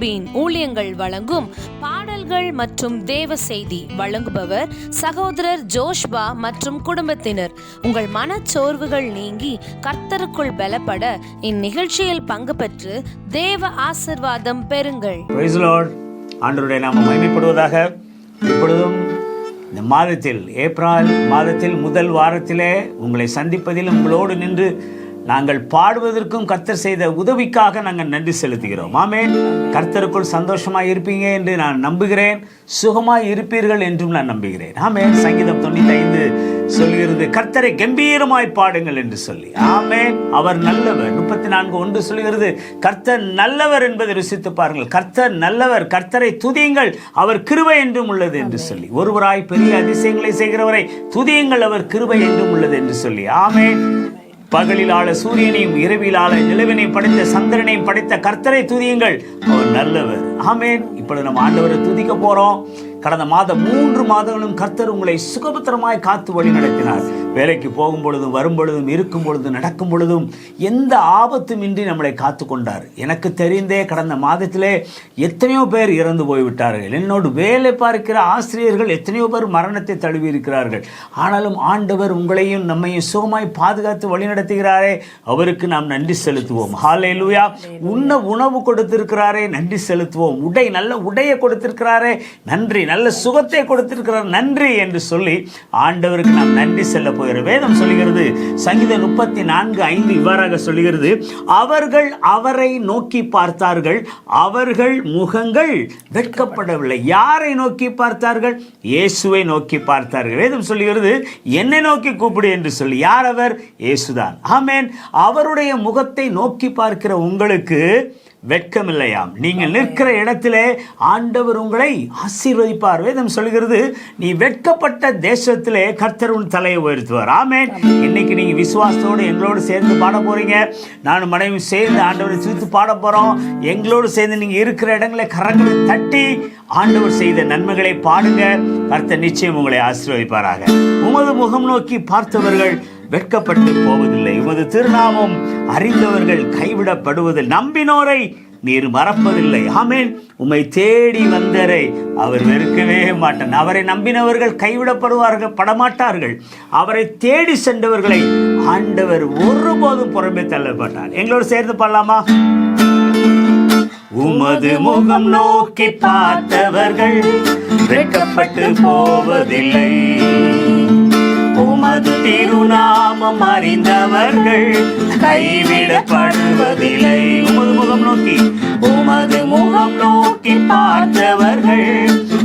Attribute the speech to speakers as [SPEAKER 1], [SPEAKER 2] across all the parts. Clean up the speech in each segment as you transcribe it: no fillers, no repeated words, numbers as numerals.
[SPEAKER 1] யாக்கோபின் ஊழியங்கள் வழங்கும் பாடல்கள் மற்றும் தேவ செய்தி வழங்குபவர் சகோதரர் ஜோஷ்பா மற்றும் குடும்பத்தினர். உங்கள் மனச்சோர்வுகள் நீங்கி கர்த்தருக்குள் பலப்பட இந்நிகழ்ச்சியில் பங்கு பெற்று தேவ ஆசீர்வாதம் பெறுங்கள்.
[SPEAKER 2] Praise the Lord. ஆண்டவருடைய நாமம் மகிமைப்படுவதாக. இப்பொழுதும் இந்த மாதத்தில், ஏப்ரல் மாதத்தில் முதல் வாரத்திலே உங்களை சந்திப்பதில் உங்களோடு நின்று நாங்கள் பாடுவதற்கும் கர்த்தர் செய்த உதவிக்காக நாங்கள் நன்றி செலுத்துகிறோம். ஆமென். கர்த்தருக்குள் சந்தோஷமாக இருப்பீங்க என்று நான் நம்புகிறேன். சுகமாக இருப்பீர்கள் என்றும் நான் நம்புகிறேன். ஆமென். சங்கீதம் 95 சொல்கிறது, கர்த்தரை கம்பீரமாய் பாடுங்கள் என்று சொல்லி. ஆமென். அவர் நல்லவர். 34:1 சொல்கிறது, கர்த்தர் நல்லவர் என்பதை ருசித்து பாருங்கள். கர்த்தர் நல்லவர், கர்த்தரை துதியுங்கள், அவர் கிருபை என்றும் உள்ளது என்று சொல்லி. ஒருவராய் பெரிய அதிசயங்களை செய்கிறவரை துதியுங்கள், அவர் கிருபை என்றும் உள்ளது என்று சொல்லி. ஆமென். பகலில் ஆள சூரியனையும் இரவில் ஆள நிலவினையும் படைத்த சந்திரனையும் படைத்த கர்த்தரை துதியுங்கள், அவர் நல்லவர். ஆமென். இப்பொழுது நம்ம ஆண்டவரை துதிக்க போறோம். கடந்த 3 மாதங்களும் கர்த்தர் உங்களை சுகபத்திரமாய் காத்து வழி நடத்தினார். வேலைக்கு போகும் பொழுதும், வரும் பொழுதும், இருக்கும் பொழுதும், நடக்கும் பொழுதும் எந்த ஆபத்தும் இன்றி நம்மளை காத்து கொண்டார். எனக்கு தெரிந்தே கடந்த மாதத்திலே எத்தனையோ பேர் இறந்து போய்விட்டார்கள். என்னோடு வேலை பார்க்கிற ஆசிரியர்கள் எத்தனையோ பேர் மரணத்தை தழுவி இருக்கிறார்கள். ஆனாலும் ஆண்டவர் உங்களையும் நம்மையும் சுகமாய் பாதுகாத்து வழி நடத்துகிறாரே, அவருக்கு நாம் நன்றி செலுத்துவோம். ஹல்லேலூயா. உணவு கொடுத்திருக்கிறாரே, நன்றி செலுத்துவோம். நல்ல உடையை கொடுத்திருக்கிறாரே, நன்றி. நல்ல சுகத்தை கொடுத்திருக்கிறார், நன்றி என்று சொல்லி ஆண்டவருக்கு நாம் நன்றி செல்ல போகிற வேதம் சொல்லுகிறது. சங்கீதம் 34:5 இவ்வாறாக சொல்லுகிறது, அவர்கள் அவரை நோக்கி பார்த்தார்கள், அவர்கள் முகங்கள் வெட்கப்படவில்லை. யாரை நோக்கி பார்த்தார்கள்? இயேசுவை நோக்கி பார்த்தார்கள். வேதம் சொல்லுகிறது, என்னை நோக்கி கூப்பிடு என்று சொல்லி. யார் அவர்? இயேசுதான். ஆமென். அவருடைய முகத்தை நோக்கி பார்க்கிற உங்களுக்கு வெட்கமில்லையாம். நீங்கள் நிற்கிற இடத்திலே ஆண்டவர் உங்களை ஆசீர்வதிப்பார். வேதம் சொல்கிறது, நீ வெட்கப்பட்ட தேசத்திலே கர்த்தர் உன் தலையை உயர்த்துவார். ஆமென். இன்னைக்கு நீங்க விசுவாசத்தோடு எங்களோடு சேர்ந்து பாட போறீங்க. நானும் மனைவி சேர்ந்து ஆண்டவரை துதித்து பாட போறோம். எங்களோடு சேர்ந்து நீங்க இருக்கிற இடங்களை கரங்களை தட்டி ஆண்டவர் செய்த நன்மைகளை பாடுங்க. கர்த்தர் நிச்சயம் உங்களை ஆசீர்வதிப்பாராக. உமது முகம் நோக்கி பார்த்தவர்கள் வெட்கப்பட்டு போவதில்லை, உமது திருநாமம் அறிந்தவர்கள் கைவிடப்படுவதில்லை, நம்பினோரை நீர் மறப்பதில்லை. ஆமென். உம்மை தேடி வந்தரை அவர் வெறுக்கவே மாட்டார். அவரை நம்பினவர்கள் கைவிடப்படுவார்கள், படமாட்டார்கள். அவரை தேடி சென்றவர்களை ஆண்டவர் ஒருபோதும் புறம்பே தள்ளப்பட்டார். எங்களோடு சேர்ந்து பாடலாமா? உமது முகம் நோக்கி பார்த்தவர்கள் வெட்கப்பட்டு போவதில்லை, உமது திருநாமம் அறிந்தவர்கள் கைவிடப்படுவதில்லை. உமது முகம் நோக்கி, உமது முகம் நோக்கி பார்த்தவர்கள்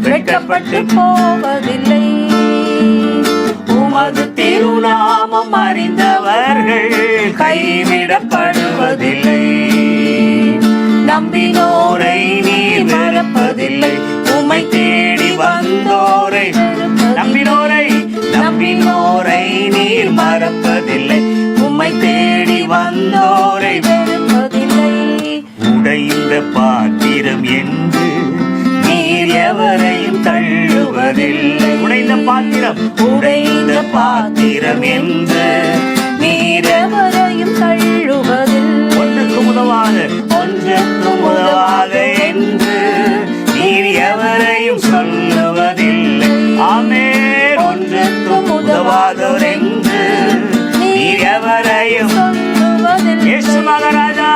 [SPEAKER 2] வெட்கப்பட்டு போவதில்லை, உமது திருநாமம் அறிந்தவர்கள் கைவிடப்படுவதில்லை, நம்பினோரை நீர் மறப்பதில்லை, உம்மை தேடி வந்தோரை நம்பினோரை நீர் மறப்பதில்லை, உம்மை தேடி வந்தோரை வெறுப்பதில்லை. உடைந்த பாத்திரம் என்று நீர் எவரையும் தள்ளுவதில்லை. உடைந்த பாத்திரம் என்று நீர் எவரையும் தள்ளுவதில்லை. ஒன்றுக்கும் உதவாத என்று நீர் எவரையும் சொல்லுவதில்லை. ஆமென். ஒன்றுக்கும் உதவாதோர் என்று நீர் எவரையும் சொல்லுவதில்லை. இயேசு மகாராஜா,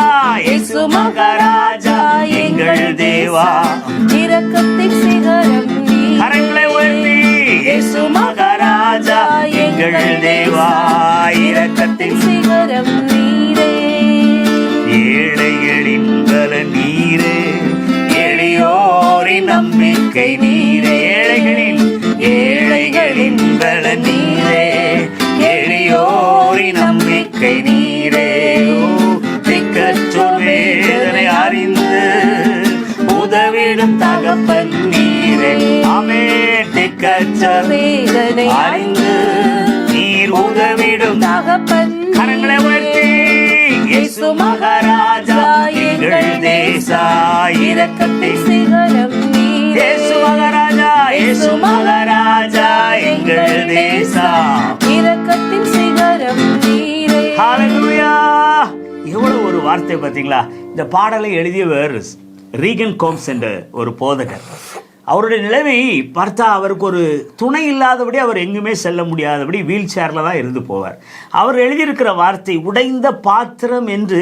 [SPEAKER 2] இயேசு மகாராஜா எங்கள் தேவா, இரக்கத்தின் சிகரம் நீர். கரங்களை உயர்த்தி, இயேசு மகாராஜா எங்கள் தேவா, இரக்கத்தின் சிகரம் நீரே. ஏழைகளின் பலன் நீரே, எளியோரின் நம்பிக்கை நீரே. ஏழைகளின் பலன் நீரே, எளியோரின் நம்பிக்கை நீரே. திக்கற்றோர் வேதனை அறிந்து உதவிடும் தகப்பன் நீரே. ஆமென். திக்கற்றோர் வேதனை அறிந்து நீர் உதவிடும் தகப்பன். கரங்களை உயர்த்தி, இயேசு மகாராஜா எங்கள் தேசா, இரக்கத்தின் சிகரம் நீர். இயேசு மகாராஜா, இயேசு மகாராஜா எங்கள் தேசா, இரக்கத்தின் சிகரம் நீரே. ஹல்லேலூயா. எவ்வளவு ஒரு வார்த்தை பார்த்தீங்களா? இந்த பாடலை எழுதியவர் ரீகன் கோம்ஸ் என்ற ஒரு போதகர். அவருடைய நிலைமை பார்த்தா அவருக்கு ஒரு துணை இல்லாதபடி அவர் எங்குமே செல்ல முடியாதபடி வீல் சேரில் தான் இருந்து போவார். அவர் எழுதியிருக்கிற வார்த்தை, உடைந்த பாத்திரம் என்று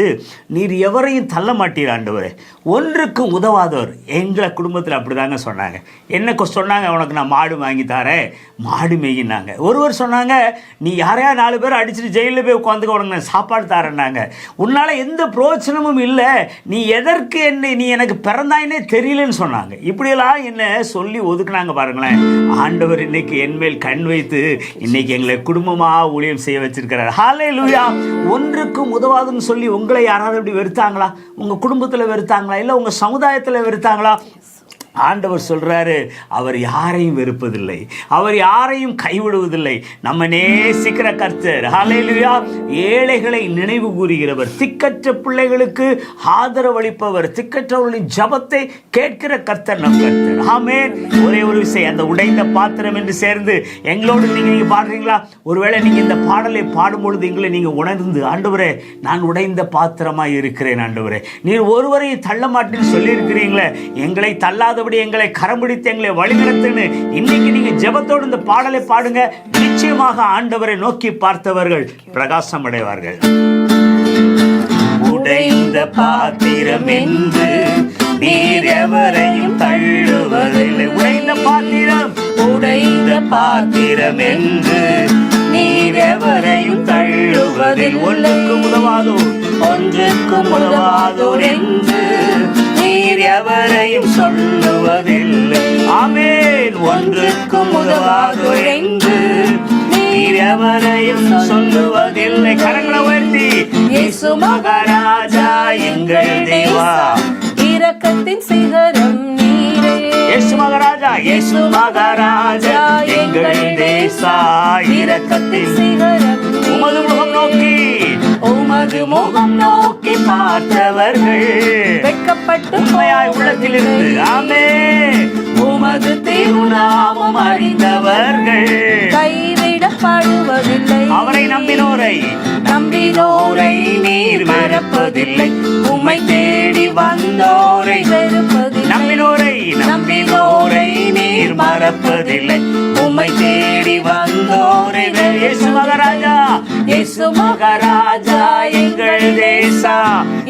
[SPEAKER 2] நீர் எவரையும் தள்ள மாட்டீர் ஆண்டவரே, ஒன்றுக்கு உதவாதவர். எங்களை குடும்பத்தில் அப்படி தாங்க சொன்னாங்க. என்ன சொன்னாங்க, உனக்கு நான் மாடு வாங்கி தரேன், மாடு மேய்கினாங்க. ஒருவர் சொன்னாங்க, நீ யாரையா 4 பேர் அடிச்சுட்டு ஜெயிலில் போய் உட்காந்துக்க, உனக்கு நான் சாப்பாடு தரேன்னாங்க. உன்னால் எந்த பிரயோஜனமும் இல்லை, நீ எதற்கு நீ எனக்கு பிறந்தாயினே தெரியலன்னு சொன்னாங்க. இப்படியெல்லாம் என்ன சொல்லி ஒதுக்குனாங்க பாருங்களேன். ஆண்டவர் இன்னைக்கு என்மேல் கண் வைத்து இன்னைக்கு எங்களை குடும்பமாக ஊழியம் செய்ய வச்சிருக்கிறார். ஹல்லேலூயா. ஒன்றுக்கும் உதவாதுன்னு சொல்லி உங்களை யாராவது இப்படி வெறுத்தாங்களா? உங்கள் குடும்பத்தில் வெறுத்தாங்களா? இல்லை உங்கள் சமுதாயத்தில் வெறுத்தாங்களா? ஆண்டவர் சொல்றாரு, அவர் யாரையும் வெறுப்பதில்லை, அவர் யாரையும் கைவிடுவதில்லை. நம்ம நேசிக்கிற கர்த்தர். ஹல்லேலூயா. ஏழைகளை நினைவு கூறுகிறவர், திக்கற்ற பிள்ளைகளுக்கு ஆதரவளிப்பவர், திக்கற்றவர்களின் ஜபத்தை கேட்கிற கர்த்தர் நம் கர்த்தர். ஆமென். ஒரே ஒரு விஷயம், அந்த உடைந்த பாத்திரம் என்று சேர்ந்து எங்களோடு நீங்க பாடுறீங்களா? ஒருவேளை நீங்க இந்த பாடலை பாடும் பொழுது எங்களை நீங்க உணர்ந்து, ஆண்டவரே நான் உடைந்த பாத்திரமாய் இருக்கிறேன், ஆண்டவரே நீர் ஒருவரையும் தள்ள மாட்டேன்னு சொல்லி இருக்கிறீங்களே, எங்களை தள்ளாத எங்களை கரம் பிடித்து எங்களை வழிநடத்துன்னு இன்னைக்கு நீங்க ஜெபத்தோடு இந்த பாடலை பாடுங்க. நிச்சயமாக ஆண்டவரை நோக்கி பார்த்தவர்கள் பிரகாசம் அடைவார்கள். உடைந்த பாத்திரம் என்று நீர் எவரையும் தள்ளுவதில்லை. உடைந்த பாத்திரம், உடைந்த பாத்திரம் என்று நீர் எவரையும் தள்ளுவதில் ஒன்றுக்கும் உதவாதோர், ஒன்றுக்கும் உதவாதோர் என்று நீர் எவரையும் சொல்லுவதில்லை. ஆமென். ஒன்றுக்கும் உதவாதோர் என்று நீர் எவரையும் சொல்லுவதில்லை. கரங்களை உயர்த்தி, இயேசு மகாராஜா எங்கள் தேவா,
[SPEAKER 1] இரக்கத்தின் சிகரம் நீரே.
[SPEAKER 2] இயேசு மகாராஜா, இயேசு மகாராஜா எங்கள் தேசா, இரக்கத்தின் சிகரம் உமது முகம் நோக்கி, உமது முகம் நோக்கி பார்த்தவர்கள்
[SPEAKER 1] வெட்கப்பட்டு
[SPEAKER 2] உண்மையாய் உள்ளத்திலிருந்து, ஆமென், உமது திருநாமம் அறிந்தவர்கள்
[SPEAKER 1] கைவிடப்படுவதில்லை.
[SPEAKER 2] அவரை நம்பினோரை நீர் மறப்பதில்லை. உம்மை தேடி வந்தோரை வெறுப்பதில்லை. நம்பினோரை நீர் மறப்பதில்லை. உம்மை தேடி வந்தோரை. இயேசு மகாராஜா, இயேசு மகாராஜா எங்கள் தேசா,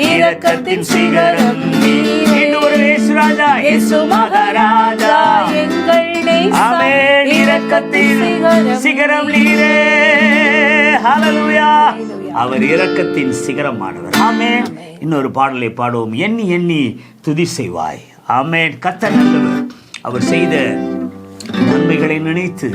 [SPEAKER 2] இரக்கத்தின் சிகரம் நீரே. ஒரு இயேசு ராஜா, இயேசு மகாராஜா
[SPEAKER 1] எங்கள் தேசா,
[SPEAKER 2] ஆமென், இரக்கத்தின் சிகரம் நீரே. ஹல்லேலூயா. அவர் இரக்கத்தின் சிகரமானவர். ஆமென். இன்னொரு பாடலை பாடுவோம். எண்ணி எண்ணி துதி செய்வாய். ஆமென். கர்த்தர் நல்லவர். அவர் செய்த நன்மைகளை நினைத்து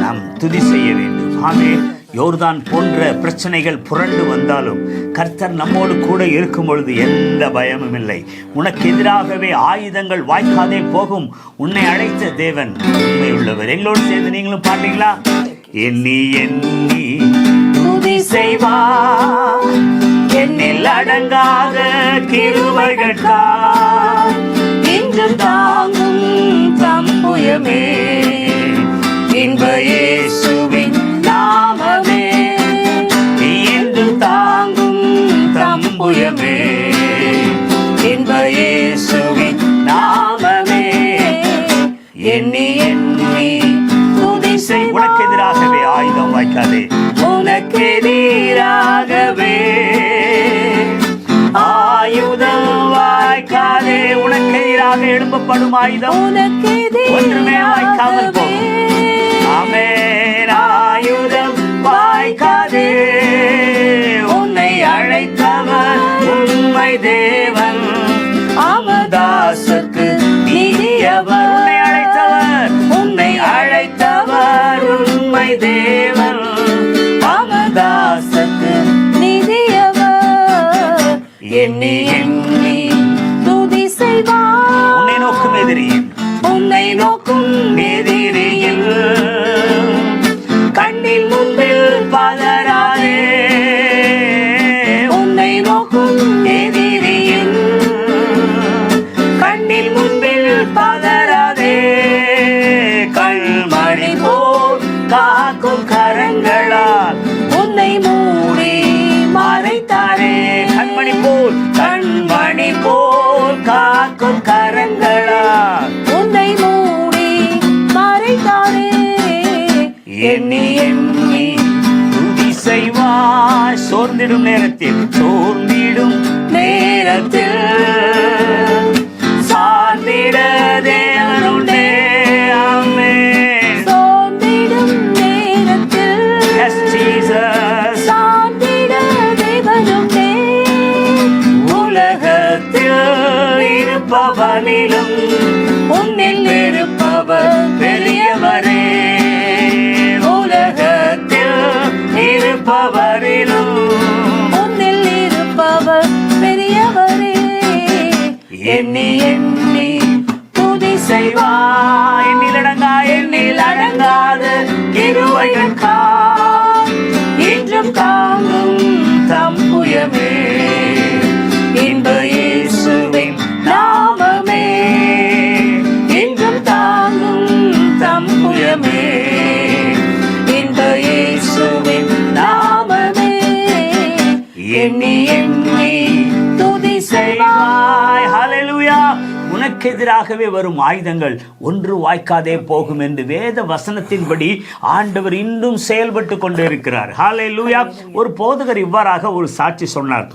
[SPEAKER 2] நாம் துதி செய்ய வேண்டும். ஆமென். யோர்தான் போன்ற பிரச்சனைகள் புரண்டு வந்தாலும் கர்த்தர் நம்மோடு கூட இருக்கும் பொழுது எந்த பயமும் இல்லை. உனக்கு எதிராகவே ஆயுதங்கள் வாய்க்காதே போகும். உன்னை அழைத்த தேவன் உண்மை உள்ளவர். எங்களோடு சேர்ந்து நீங்களும் பாட்டீங்களா? எண்ணி எண்ணி துதி செய்வா, எண்ணில் அடங்காத கிருபைகளுக்கா இன்று தாங்கும் தம்புயமே, இன்ப இயேசுவின் நாமமே, இன்று தாங்கும் தம்புயமே, இன்ப இயேசுவின் நாமமே. எண்ணி எண்ணி துதி செய். உனக்கு எதிராகவே ஆயுதம் வாய்க்காதே, உனக்கு எதிராகவே ஆயுதம் வாய்க்காதே. உனக்கு எதிராக எழுப்பப்படும் ஆயுதம் ஒன்றுமே வாய்க்காமல் போகும். ஆமென். ஆயுதம் வாய்க்காதே. உன்னை அழைத்தவர் உண்மை தேவன், அவதாசுக்கு நீதியவர். உன்னை அழைத்தவர் உண்மை தேவன், அவதாசுக்கு நீதியவர். எண்ணி எண்ணி துதி செய்வார். உன்னை நோக்கும் எதிரியில், உன்னை நோக்கும் எதிரியில் கண்ணில் முன்பில் பதறாதே. உன்னை நோக்கும் எதிரியில் கண்ணில் முன்பில் பதறாதே. கண்மணி போல் காக்கும் கரங்களால் உன்னை மூடி மறைத்தாரே. கண்மணி போல் காக்கும் காக்கும் கரங்களா
[SPEAKER 1] உன்னை மூடி மறைத்தாரே.
[SPEAKER 2] எண்ணி எண்ணி துதி செய்வாய். சோர்ந்திடும் நேரத்தில் சார்ந்திட தேவனுண்டே. ஆமென்.
[SPEAKER 1] சோர்ந்திடும் நேரத்தில்
[SPEAKER 2] Yes, Jesus.
[SPEAKER 1] சார்ந்திட தேவனுண்டே.
[SPEAKER 2] உலகத்தில் இருப்பவனிலும் உன்னில் இருப்பவர் பெரியவரே. உலகத்தில் இருப்பவரிலும்
[SPEAKER 1] உன்னில் இருப்பவர் பெரியவரே.
[SPEAKER 2] எண்ணி எண்ணி துதி செய்வாய். எண்ணில் அடங்காத கிருபைகள் இன்றும் தாங்கும் தம் புயமே. இன்ப இயேசுவின் நாமமே இன்றும் தாங்கும் தம் புயமே. இன்ப இயேசுவின் நாமமே எண்ணி எண்ணி துதி செய்வாய். ஹல்லேலூயா. உனக்கு எதிராகவே வரும் ஆயுதங்கள் ஒன்று வாய்க்காதே போகும் என்று வேத வசனத்தின்படி ஆண்டவர் இன்னும் செயல்பட்டு கொண்டு இருக்கிறார். ஹல்லேலூயா. ஒரு போதகர் இவ்வாறாக ஒரு சாட்சி சொன்னார்.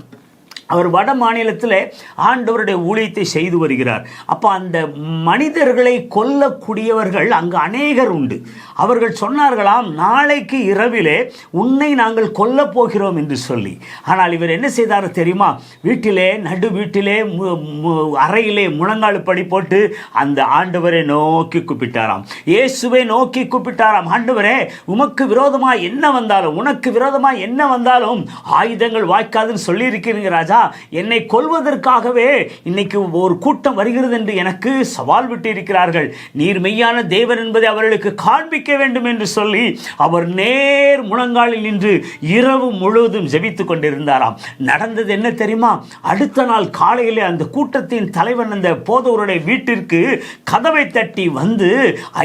[SPEAKER 2] அவர் வட மாநிலத்தில் ஆண்டவருடைய ஊழியத்தை செய்து வருகிறார். அப்போ அந்த மனிதர்களை கொல்லக்கூடியவர்கள் அங்கு அநேகர் உண்டு. அவர்கள் சொன்னார்களாம், நாளைக்கு இரவிலே உன்னை நாங்கள் கொல்லப் போகிறோம் என்று சொல்லி. ஆனால் இவர் என்ன செய்தார் தெரியுமா? நடு வீட்டிலே அறையிலே முழங்கால் படி போட்டு அந்த ஆண்டவரை நோக்கி கூப்பிட்டாராம். இயேசுவை நோக்கி கூப்பிட்டாராம். ஆண்டவரே, உமக்கு விரோதமாக என்ன வந்தாலும், உனக்கு விரோதமாக என்ன வந்தாலும் ஆயுதங்கள் வாய்க்காதுன்னு சொல்லியிருக்கிறீங்க ராஜா. என்னை கொல்வதற்காகவே இன்னைக்கு ஒரு கூட்டம் வருகிறது என்று எனக்கு சவால் விட்டு இருக்கிறார்கள். நீர் மெய்யான தேவன் என்பதை அவர்களுக்கு காண்பிக்க வேண்டும் என்று சொல்லி அவர் நேர் முழங்காலில் நின்று இரவு முழுவதும் ஜெபித்துக் கொண்டிருந்தாராம். நடந்தது என்ன தெரியுமா? அடுத்த நாள் காலையிலே அந்த கூட்டத்தின் தலைவன் அந்த போதவருடைய வீட்டிற்கு கதவை தட்டி வந்து,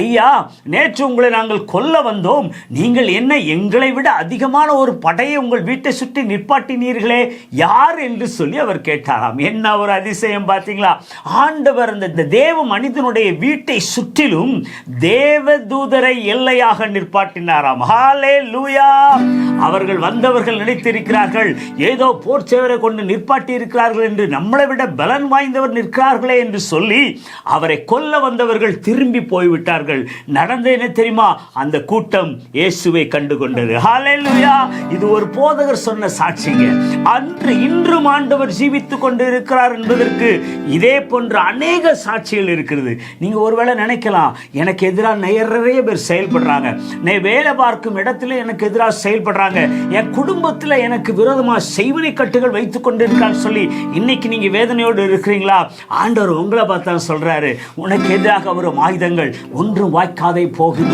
[SPEAKER 2] ஐயா, நேற்று உங்களை நாங்கள் கொல்ல வந்தோம், நீங்கள் என்ன எங்களை விட அதிகமான ஒரு படையை உங்கள் வீட்டை சுற்றி நிற்பாட்டினீர்களே, யார் என்று சொல்லி அவர் கேட்டாராம். என்ன ஒரு அதிசயம் பார்த்தீங்களா? ஆண்டவர் அந்த தேவ மனிதனுடைய வீட்டை சுற்றிலும் தேவ தூதரை எல்லையாக நிற்பாட்டினாராம். ஹல்லேலூயா. அவர்கள் வந்தவர்கள் நினைத்திருக்கிறார்கள் ஏதோ போர் சேவரை கொண்டு நிற்பாட்டி இருக்கிறார்கள் என்று, நம்மளை விட பலன் வாய்ந்தவர் நிற்கிறார்களே என்று சொல்லி அவரை கொல்ல வந்தவர்கள் திரும்பி போய்விட்டார்கள். நடந்தது என்ன தெரியுமா? அந்த கூட்டம் இயேசுவை கண்டுகொண்டது. ஹல்லேலூயா. இது ஒரு போதகர் சொன்ன சாட்சிங்க. அன்று இன்றும் ஆண்டவர் ஜீவித்துக் கொண்டு இருக்கிறார் என்பதற்கு இதே போன்ற அநேக சாட்சிகள் இருக்கிறது. நீங்க ஒருவேளை நினைக்கலாம், எனக்கு எதிராக நிறைய பேர் செயல்படுறாங்க, வேலை பார்க்கும் இடத்துல எனக்கு எதிராக செயல்படுறாங்க, என் குடும்பத்தில் எனக்கு விரோதமாக செய்வனை கட்டுகள் வைத்துக் கொண்டிருக்கான்னு சொல்லி இன்னைக்கு நீங்க வேதனையோடு இருக்கிறீங்களா? ஆண்டவர் உங்களை பார்த்தா சொல்றாரு, உனக்கு எதிராக வரும் ஆயுதங்கள் ஒன்றும் வாய்க்காதே போகும்.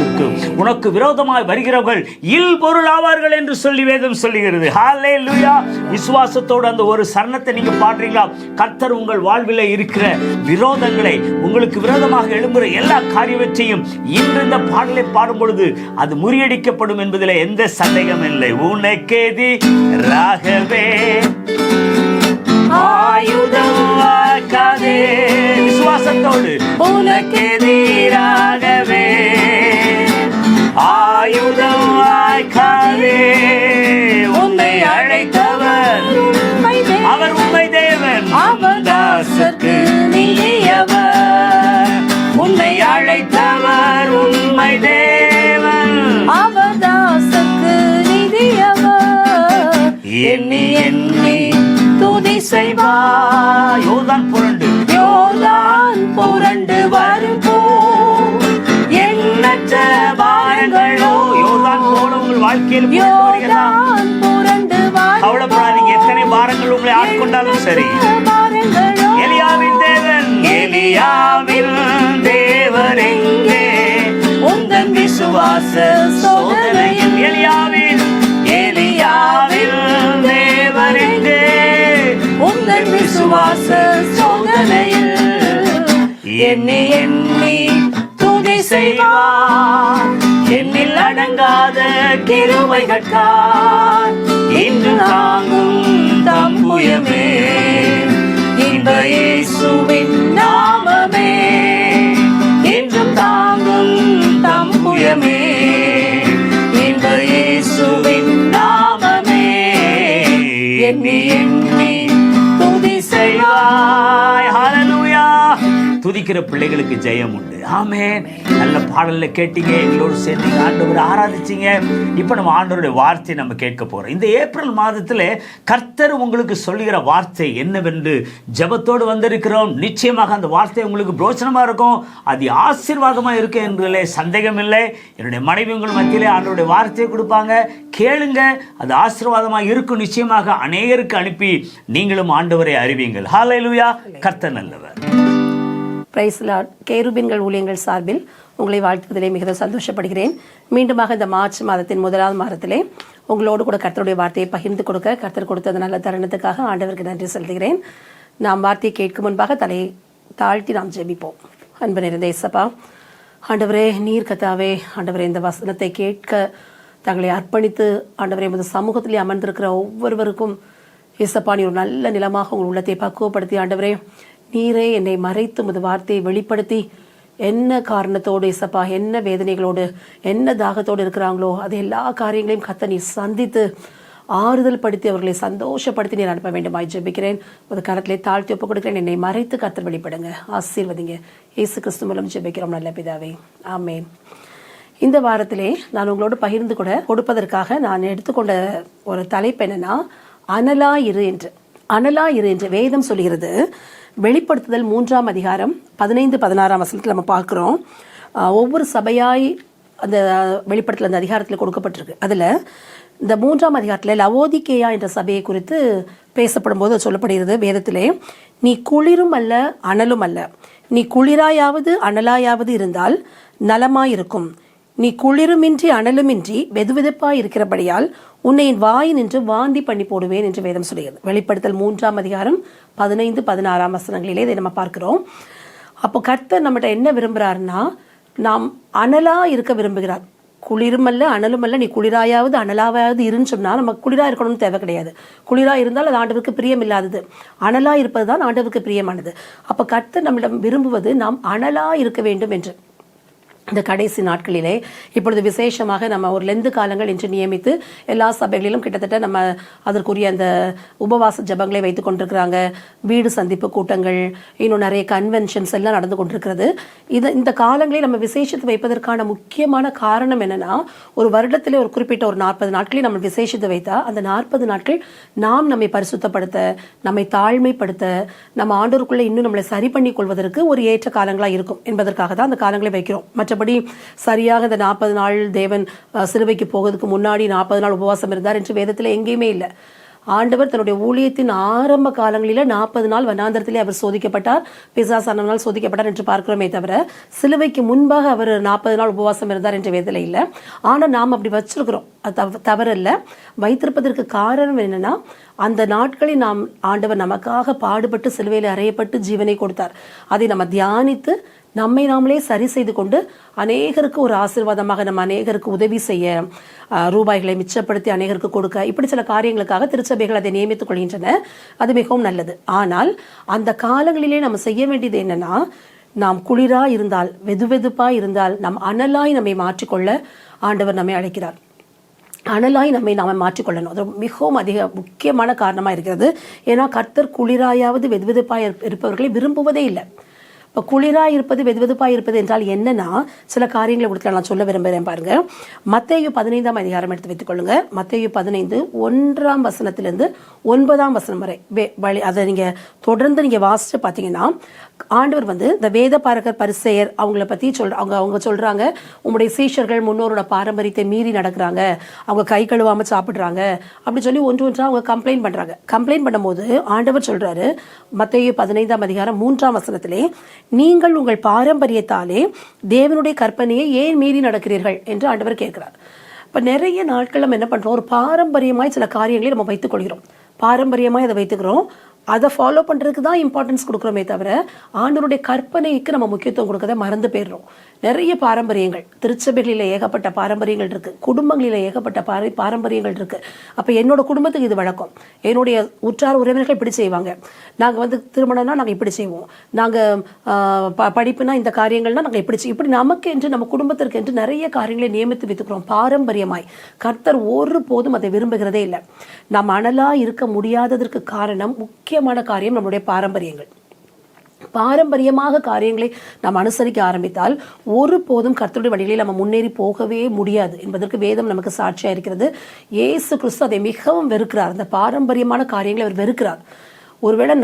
[SPEAKER 2] உனக்கு விரோதமாக வருகிறவர்கள் இல் பொருள் ஆவார்கள் என்று சொல்லி வேதம் சொல்லுகிறது. ஹல்லேலூயா. விசுவாசத்தோடு அந்த ஒரு சரணத்தை நீங்க பாடுறீங்களா? கர்த்தர் உங்கள் வாழ்வில் இருக்கிற விரோதங்களை, உங்களுக்கு விரோதமாக எழும்புற எல்லா காரியவற்றையும் இன்று இந்த பாடலை பாடும் பொழுது அது முறியடிக்கப்படும் என்பதில் எந்த சந்தேகம் இல்லை. உனக்கேதி ராகவே ஆயுதம் வாய்க்காதே. விசுவாசத்தோடு உனக்கெதிராகவே ஆயுதம் வாய்க்காதே. உன்னை அழைத்தவர் அவர் உண்மை தேவன், அவர் தாசருக்கு நீயவர். உன்னை அழைத்தவர் உண்மை தேவன், அவர் தாசருக்கு நீதியவர். எண்ணி எண்ணி துதி செய்வார். யோர்தான் புரண்டு வரும் போல் எண்ணற்ற பாரங்களோ. யோர்தான் போல உங்கள் வாழ்க்கையில் கவலைப்படாதீங்க. எத்தனை பாரங்கள் உங்களை ஆட்கொண்டாலும் சரி. எலியாவின் தேவன் எங்கே? உந்தன் விசுவாச சோதனையில் எலியாவின் தேவன் எங்கே? உந்தன் விசுவாச சோதனையில் எண்ணி எண்ணி துதி செய்வார். எண்ணில் அடங்காத கிருபைகட்கார் இன்று தாங்கும் தம் புயமே. இன்ப இயேசுவின் துதிக்கிற பிள்ளைகளுக்கு ஜெயம் உண்டு. ஆமென். நல்ல பாடல்ல கேட்டீங்க, எங்களோடு சேர்ந்தீங்க, ஆண்டவரை ஆராதிச்சீங்க. இப்போ நம்ம ஆண்டவருடைய வார்த்தையை நம்ம கேட்க போறோம். இந்த ஏப்ரல் மாதத்துல கர்த்தர் உங்களுக்கு சொல்லுகிற வார்த்தை என்னவென்று ஜெபத்தோடு வந்திருக்கிறோம். நிச்சயமாக அந்த வார்த்தை உங்களுக்கு பிரோஜனமா இருக்கும், அது ஆசீர்வாதமா இருக்கும் என்பதிலே சந்தேகம் இல்லை. என்னுடைய மனைவி உங்கள் மத்தியிலே ஆண்டவருடைய வார்த்தையை கொடுப்பாங்க, கேளுங்க, அது ஆசீர்வாதமா இருக்கும். நிச்சயமாக அநேகருக்கு அனுப்பி நீங்களும் ஆண்டவரை அறிவீங்கள். ஹல்லேலூயா. கர்த்தர் நல்லவர்.
[SPEAKER 3] Price Lord. கேருபீன்கள் ஊழியங்கள் சார்பில் உங்களை வாழ்த்துவதிலே மிகவும் சந்தோஷப்படுகிறேன். மீண்டுமாக இந்த மார்ச் மாதத்தின் முதலாவது வாரத்திலே உங்களோடு கூட கர்த்தருடைய வார்த்தையை பகிர்ந்து கொடுக்க கர்த்தர் கொடுத்த நல்ல தருணத்துக்காக ஆண்டவருக்கு நன்றி செலுத்துகிறேன். நாம் வார்த்தையை கேட்கும் முன்பாக தலையை தாழ்த்தி நாம் ஜெபிப்போம். அன்பு நிறைந்த இயேசப்பா, ஆண்டவரே, நீர் கர்த்தாவே, ஆண்டவரே, இந்த வசனத்தை கேட்க தங்களை அர்ப்பணித்து ஆண்டவரே உமது சமூகத்திலே அமர்ந்திருக்கிற ஒவ்வொருவருக்கும் இயேசப்பா, நீ ஒரு நல்ல நிலமாக உங்கள் உள்ளத்தை பக்குவப்படுத்தி ஆண்டவரே நீரே என்னை மறைத்து உமது வார்த்தையை வெளிப்படுத்தி என்ன காரணத்தோடு இயேசப்பா, என்ன வேதனைகளோடு, என்ன தாகத்தோடு இருக்கிறாங்களோ அது எல்லா காரியங்களையும் கர்த்தர் நீ சந்தித்து ஆறுதல் படுத்தி அவர்களை சந்தோஷப்படுத்தி நீர் அனுப்ப வேண்டுமாய் ஜெபிக்கிறேன். ஒரு கரத்திலே தாழ்த்தி ஒப்புக் கொடுக்கிறேன். என்னை மறைத்து கர்த்தர் வெளிப்படுங்க, ஆசீர்வதிங்க. இயேசு கிறிஸ்து மூலம் ஜெபிக்கிறோம் நல்ல பிதாவே, ஆமென். இந்த வாரத்திலே நான் உங்களோடு பகிர்ந்து கொடுப்பதற்காக நான் எடுத்துக்கொண்ட ஒரு தலைப்பு என்னன்னா, அனலாயிரு என்று. அனலாயிரு என்று வேதம் சொல்கிறது. வெளிப்படுத்துதல் 3ஆம் அதிகாரம் 15-16 வசனத்தில் நம்ம பார்க்குறோம். ஒவ்வொரு சபையாய் அந்த வெளிப்படுத்தல் அந்த அதிகாரத்தில் கொடுக்கப்பட்டிருக்கு. அதில் இந்த 3ஆம் அதிகாரத்தில் லவோதிக்கேயா என்ற சபையை குறித்து பேசப்படும் போது சொல்லப்படுகிறது வேதத்திலே, நீ குளிரும் அல்ல அனலும் அல்ல, நீ குளிராயாவது அனலாயாவது இருந்தால் நலமாயிருக்கும், நீ குளிருமின்றி அனலுமின்றி வெதுவெதுப்பாய் இருக்கிறபடியால் உன்னை என் வாய் நின்று வாந்தி பண்ணி போடுவேன் என்று வேதம் சொல்கிறது. வெளிப்படுத்தல் 3ஆம் அதிகாரம் 15-16 வசனங்களிலே இதை நம்ம பார்க்கிறோம். அப்போ கர்த்தர் நம்மகிட்ட என்ன விரும்புகிறாருன்னா, நாம் அனலா இருக்க விரும்புகிறார். குளிருமல்ல அனலுமல்ல, நீ குளிராயாவது அனலாவது இருன்னு சொன்னால் நமக்கு குளிராக இருக்கணும்னு தேவை கிடையாது. குளிராக இருந்தால் அது ஆண்டவருக்கு பிரியம் இல்லாதது, அனலாக இருப்பது தான் ஆண்டவருக்கு பிரியமானது. அப்போ கர்த்தர் நம்மிடம் விரும்புவது நாம் அனலா இருக்க வேண்டும் என்று. இந்த கடைசி நாட்களிலே இப்பொழுது விசேஷமாக நம்ம ஒரு லெந்து காலங்கள் என்று நியமித்து எல்லா சபைகளிலும் கிட்டத்தட்ட நம்ம அதற்குரிய அந்த உபவாச ஜபங்களை வைத்துக் கொண்டிருக்கிறாங்க. வீடு சந்திப்பு கூட்டங்கள், இன்னும் நிறைய கன்வென்ஷன்ஸ் எல்லாம் நடந்து கொண்டிருக்கிறது. இந்த காலங்களை நம்ம விசேஷத்தை வைப்பதற்கான முக்கியமான காரணம் என்னன்னா, ஒரு வருடத்திலே ஒரு குறிப்பிட்ட ஒரு 40 நாட்களை நம்ம விசேஷத்தை வைத்தா அந்த 40 நாட்கள் நாம் நம்மை பரிசுத்தப்படுத்த, நம்மை தாழ்மைப்படுத்த, நம்ம ஆண்டவருக்குள்ள இன்னும் நம்மளை சரி பண்ணி கொள்வதற்கு ஒரு ஏற்ற காலங்களா இருக்கும் என்பதற்காக தான் அந்த காலங்களை வைக்கிறோம். மற்றபடி சரியாக இந்த 40 நாள் தேவன் சிலுவைக்கு போவதற்கு முன்னாடி 40 நாள் உபவாசம் இருந்தார் என்று வேதத்தில் எங்கேயுமே இல்லை. ஆண்டவர் தன்னுடைய ஊழியத்தின் ஆரம்ப காலங்களில 40 நாள் வனாந்தரத்திலே அவர் சோதிக்கப்பட்டார், பிசாசானால் சோதிக்கப்பட்டார் என்று பார்க்கிறோமே தவிர சிலுவைக்கு முன்பாக அவர் 40 நாள் உபவாசம் இருந்தார் என்ற வேதத்தில் இல்லை. ஆனால் நாம் அப்படி வச்சிருக்கிறோம், அது தவறல்ல. வைத்திருப்பதற்கு காரணம் என்னன்னா, அந்த நாட்களில் நாம் ஆண்டவர் நமக்காக பாடுபட்டு சிலுவையில் அறையப்பட்டு ஜீவனை கொடுத்தார். அதை நம்ம தியானித்து நம்மை நாமளே சரி செய்து கொண்டு அநேகருக்கு ஒரு ஆசீர்வாதமாக நம்ம அநேகருக்கு உதவி செய்ய, ரூபாய்களை மிச்சப்படுத்தி அநேகருக்கு கொடுக்க, இப்படி சில காரியங்களுக்காக திருச்சபைகள் அதை நியமித்துக் கொள்கின்றன. அது மிகவும் நல்லது. ஆனால் அந்த காலங்களிலே நம்ம செய்ய வேண்டியது என்னன்னா, நாம் குளிரா இருந்தால், வெதுவெதுப்பா இருந்தால், நம் அனலாய் நம்மை மாற்றிக்கொள்ள ஆண்டவர் நம்மை அழைக்கிறார். அனலாய் நாம மாற்றிக்கொள்ளணும். அது மிகவும் முக்கியமான காரணமா இருக்கிறது. ஏன்னா கர்த்தர் குளிராயாவது வெதுவெதுப்பாய் இருப்பவர்களை விரும்புவதே இல்லை. இப்போ குளிராக இருப்பது வெதுவெதுப்பாக இருப்பது என்றால் என்னன்னா, சில காரியங்களை கொடுத்து நான் சொல்ல விரும்புகிறேன் பாருங்க. மத்தேயு 15ஆம் அதிகாரம் எடுத்து வைத்துக் கொள்ளுங்க. மத்தேயு 15 1ஆம் வசனத்திலிருந்து 9ஆம் வசனம் வரை அதை நீங்க தொடர்ந்து நீங்க வாசிச்சு பார்த்தீங்கன்னா, ஆண்டவர் இந்த வேத பாரகர் பரிசேயர் அவங்கள பத்தி அவங்க சொல்றாங்க, உங்களுடைய சீஷர்கள் முன்னோரோட பாரம்பரியத்தை மீறி நடக்கிறாங்க, அவங்க கை கழுவாம சாப்பிடுறாங்க அப்படி சொல்லி ஒன்றா அவங்க கம்ப்ளைண்ட் பண்றாங்க. கம்ப்ளைண்ட் பண்ணும்போது ஆண்டவர் சொல்றாரு, மத்தேயு 15ஆம் அதிகாரம் 3ஆம் வசனத்திலே, நீங்கள் உங்கள் பாரம்பரியத்தாலே தேவனுடைய கற்பனையை ஏன் மீறி நடக்கிறீர்கள் என்று ஆண்டவர் கேட்கிறார். இப்ப நிறைய நாட்கள் நம்ம என்ன பண்றோம், ஒரு பாரம்பரியமாய் சில காரியங்களை நம்ம வைத்துக் கொள்கிறோம், பாரம்பரியமாய் அதை வைத்துக்கிறோம், அதை ஃபாலோ பண்றதுக்கு தான் இம்பார்ட்டன்ஸ் கொடுக்குறோமே தவிர ஆண்டவருடைய கற்பனைக்கு நம்ம முக்கியத்துவம் கொடுக்கறத மறந்து போயிடுறோம். நிறைய பாரம்பரியங்கள், திருச்சபைகளில் ஏகப்பட்ட பாரம்பரியங்கள் இருக்கு, குடும்பங்களில் ஏகப்பட்ட பாரம்பரியங்கள் இருக்கு. அப்ப என்னோட குடும்பத்துக்கு இது வழக்கம், என்னுடைய உற்றார் உறவினர்கள் இப்படி செய்வாங்க, நாங்க திருமணம்னா நாங்க இப்படி செய்வோம், நாங்க படிப்புனா இந்த காரியங்கள்னா நாங்க இப்படி நமக்கு என்று நம்ம குடும்பத்திற்கு என்று நிறைய காரியங்களை நியமித்து வைத்துக்கிறோம் பாரம்பரியமாய். கர்த்தர் ஒரு போதும் அதை விரும்புகிறதே இல்லை. நம்ம அனலா இருக்க முடியாததற்கு காரணம், முக்கியமான காரியம் நம்மளுடைய பாரம்பரியங்கள். பாரம்பரியமாக காரியங்களை நாம் அனுசரிக்க ஆரம்பித்தால் ஒருபோதும் கர்த்தருடைய வழிகளில் நம்ம முன்னேறி போகவே முடியாது என்பதற்கு வேதம் நமக்கு சாட்சியா இருக்கிறது. இயேசு கிறிஸ்து அதை மிகவும் வெறுக்கிறார். அந்த பாரம்பரியமான காரியங்களை அவர் வெறுக்கிறார். ஒருவேளை